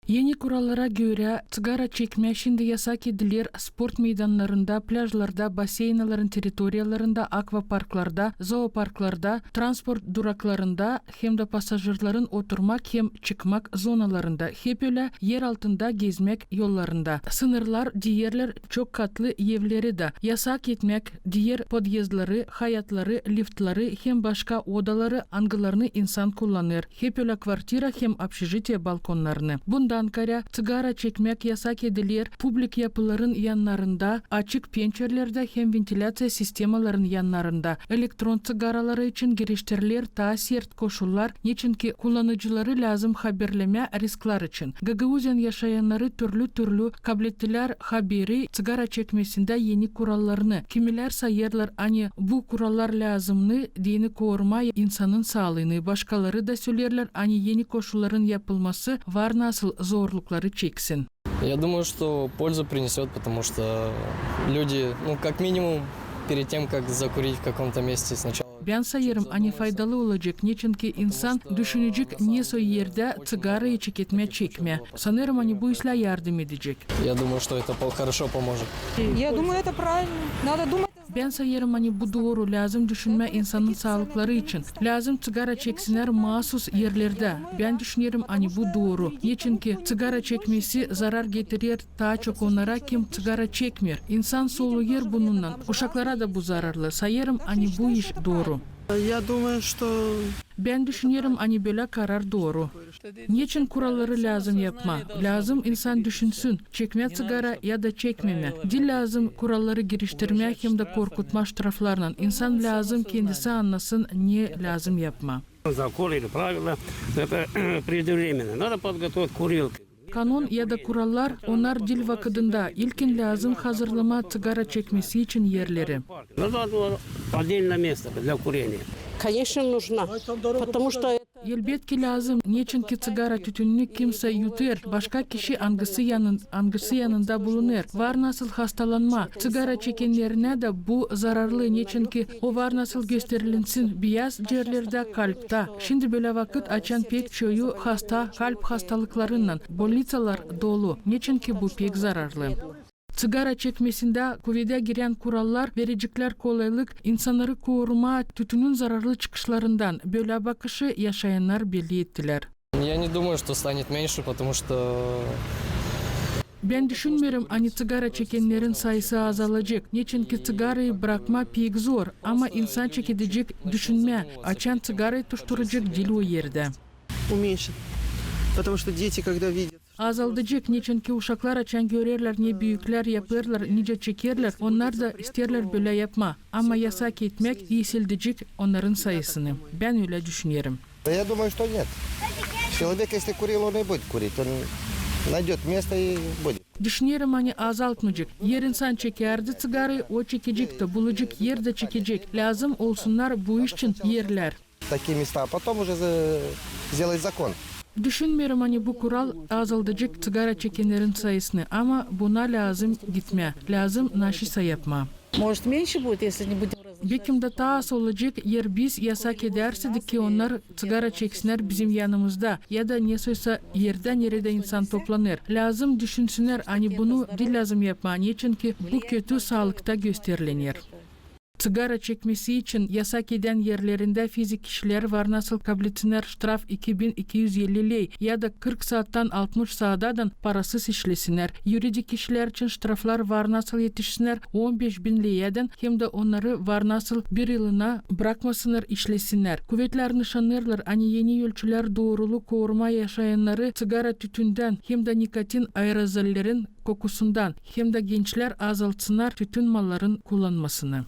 Yeni kurallara göre sigara çekme şimdi yasak edilir spor meydanlarında, plajlarda, baseynaların teritoriyalarında, akvaparklarda, zooparklarda, transport duraklarında hem de pasajırların oturmak hem çıkmak zonalarında, hep öyle yer altında gezmek yollarında. Sınırlar diğerler çok katlı evleri de yasak etmek, diğer podyezdları, hayatları, liftları hem başka odaları, angılarını insan kullanır. Hep öyle kvartira hem общежитие balkonlarını. Bundan Ankara sigara çekmek yasak edilir. Publik yapıların yanlarında, açık pencerelerde hem ventilasyon sistemaların yanlarında. Elektron sigaraları için geliştirilir daha sert koşullar. Niçinki kullanıcıları lazım haberleme riskler için. Gagauzyan yaşayanları türlü kablettiler haberi sigara çekmesinde yeni kurallarını. Kimiler sayarlar hani bu kurallar lazımlı dini koruma insanın sağlığını. Başkaları da söylerler hani yeni koşulların yapılması var nasıl зорлуклары çeksin. Я думаю, что пользу принесет, потому что люди, как минимум, перед тем, как закурить в каком-то месте сначала... Ben sayarım hani faydalı olacak. Niçinki insan düşünecek neyse yerde sigarayı çekme. Sanırım hani bu işle yardım edecek. Я думаю, что это хорошо поможет. Я думаю, это правильно. Надо думать. Ben sayarım hani bu doğru lazım düşünme insanın sağlıkları için. Lazım sigara çeksinler mahsus yerlerde. Ben düşünüyorum hani bu doğru. Niçinki sigara çekmesi zarar getirir daha çok onlara kim sigara çekmiyor. İnsan soluyor bununla. Uşaklara da bu zararlı. Sayarım hani bu iş doğru. Я думаю, что... Ben düşünüyorum hani böyle karar doğru. Niçin kuralları lazım yapma? Lazım insan düşünsün. Çekme sigara ya da çekmeme. Dil lazım kuralları geliştirme hem de korkutma taraflarla. İnsan lazım kendisi anlasın niye lazım yapma. Закон или правила это преждевременно. Надо подготовить курилки. Kanun ya da kurallar onlar dil vakitinde ilkin lazım hazırlama sigara çekmesi için yerleri. Надо отдельное место для курения. Конечно, нужна. Потому что Elbette lazım. Niçinki sigara tütününü kimse yutar. Başka kişi angısı yanında bulunur. Var nasıl hastalanma. Sigara çekenlerine de bu zararlı. Niçinki o var nasıl gösterilinsin. Beyaz yerlerde kalpte. Şimdi böyle vakit açan pek çoğu hasta kalp hastalıklarından. Bolitsalar dolu. Niçinki bu pek zararlı. Sigara çekmesinde kuvvete giren kurallar verecekler kolaylık insanları koruma tütünün zararlı çıkışlarından böyle bakışı yaşayanlar belli ettiler. Я не думаю, что станет меньше, потому что... Ben düşünmüyorum hani sigara çekenlerin sayısı azalacak. Niçinki sigarayı bırakma pek zor ama insan çekecek düşünme. Açan sigarayı tuşturacak dil o yerde. Уменьшит. Потому что дети, когда видят... Azalacak niçinki uşaklar açan görürler ne büyükler yaparlar nice çekerler onlar da isterler böyle yapma ama yasak etmek yükseltecek onların sayısını. Ben öyle düşünüyorum. Я думаю, что нет. Человек, если курил, он и будет курить. Он найдет место и будет. Düşünüyorum hani azaltmayacak. Yer insan çekerdi sigarayı o çekecek de bulacak yer de çekecek. Lazım olsunlar bu iş için yerler. Такие места, а потом уже сделать закон. Düşünmüyorum hani bu kural azaltacak sigara çekenlerin sayısını ama buna lazım gitme. Lazım naşisa yapma. может меньше будет, если не будем разрешать. Bekim de daha az olacak yer biz yasak edersek ki onlar sigara çeksinler bizim yanımızda ya da neyse yerden yere de insan toplanır. Lazım düşünsünler hani bunu dil lazım yapma. Çünkü bu kötü sağlıkta gösterilir. Sigara çekmesi için yasak eden yerlerinde fizik kişiler var nasıl kabul etsinler ştraf 2250 lei ya da 40 saatten 60 saatden parasız işlesinler. Yuridik kişiler için ştraflar var nasıl yetişsinler 15.000 lei'den hem de onları var nasıl bir yılına bırakmasınlar işlesinler. Kuvvetler nişanlarlar hani yeni ölçüler doğruluk koruma yaşayanları sigara tütünden hem de nikotin aerozollerin kokusundan hem de gençler azaltsınlar tütün malların kullanmasını.